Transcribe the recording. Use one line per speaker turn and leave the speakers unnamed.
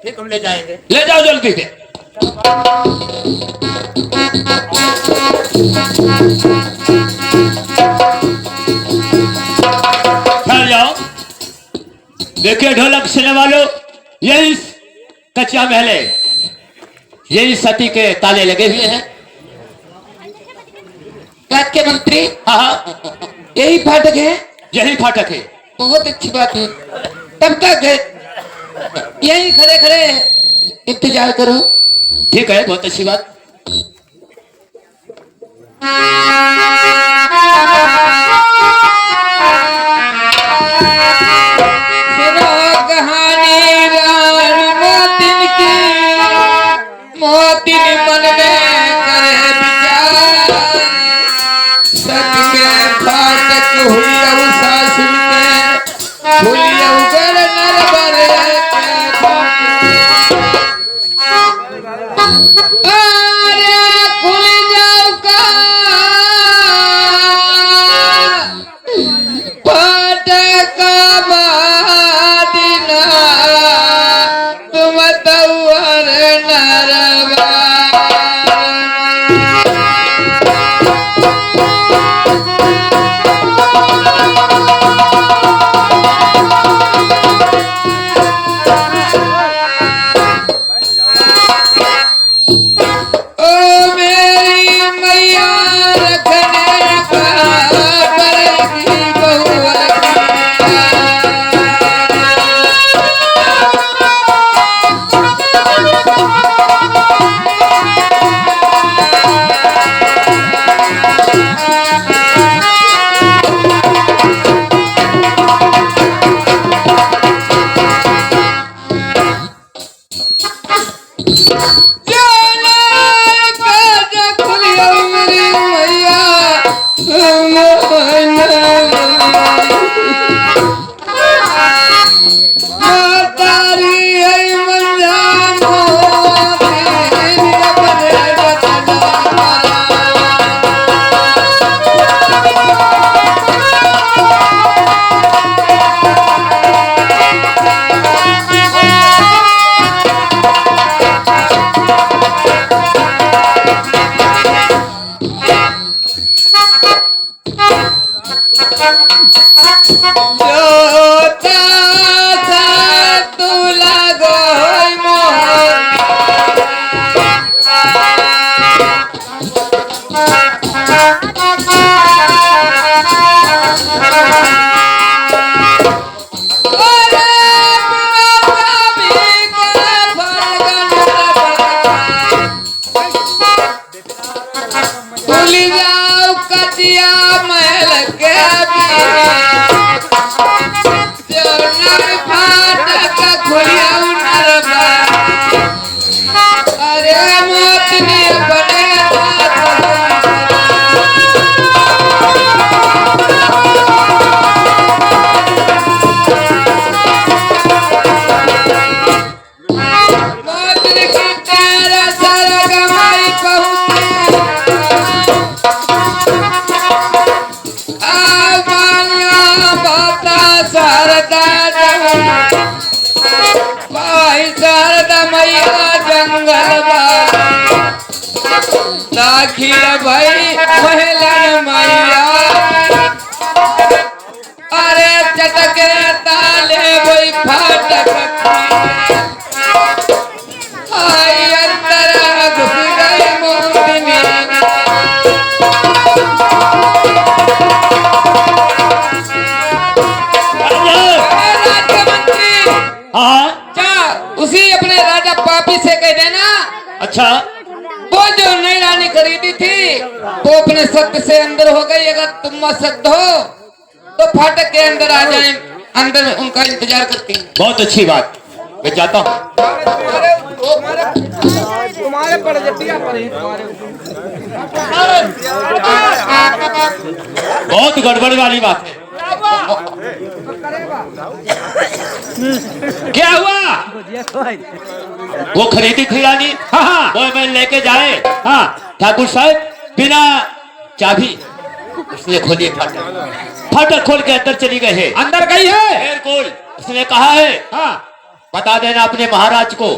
ठीक, हम ले जाएंगे।
ले जाओ जल्दी से। ठहर जाओ। देखिए ढोलक सुनने वालों, यही कच्चा महल है, यही सती के ताले लगे हुए हैं।
राज के मंत्री,
हाँ हाँ,
यही फाटक है।
यही फाटक है।
बहुत अच्छी बात है। तब तक यही खड़े खड़े इंतजार करो।
ठीक है, बहुत अच्छी बात।
सुनो कहानी रानी मोतिन की, मोतिन मन में करे विचार। सच के फाटक हुई अब सासुर के, हुई उगर नरबर अरे खुल जाओ का फाटक बादिना, तुम तवर नरबर। ओ मेरी मैया रखने का पड़ेगी बहुआ। जाना काज खुलिया मेरी मैया, तारी है मंजाम दाखिल भाई महलन मैया, अरे चटके ताले वही फाटक आई अंदर घुस गई मोतिनी। राज्यमंत्री,
हाँ
उसी अपने राजा पापी से कह देना।
अच्छा,
वो जो नई रानी खरीदी थी तो अपने सत्य से अंदर हो गई। अगर तुम सत्य हो तो फाटक के अंदर आ जाए, अंदर में उनका इंतजार करती हैं।
बहुत अच्छी बात, मैं जाता हूँ।
तुम्हारे परजटिया पर ही
बहुत गड़बड़ वाली बात है। क्या हुआ? वो खरीदी थी रानी, हाँ हाँ, वो मैं लेके जाए। हाँ ठाकुर साहब, बिना चाबी उसने खोली फाटक, फाटक खोल के अंदर चली गई है।
अंदर गई है
बिल्कुल, उसने कहा है
हाँ
बता देना अपने महाराज को।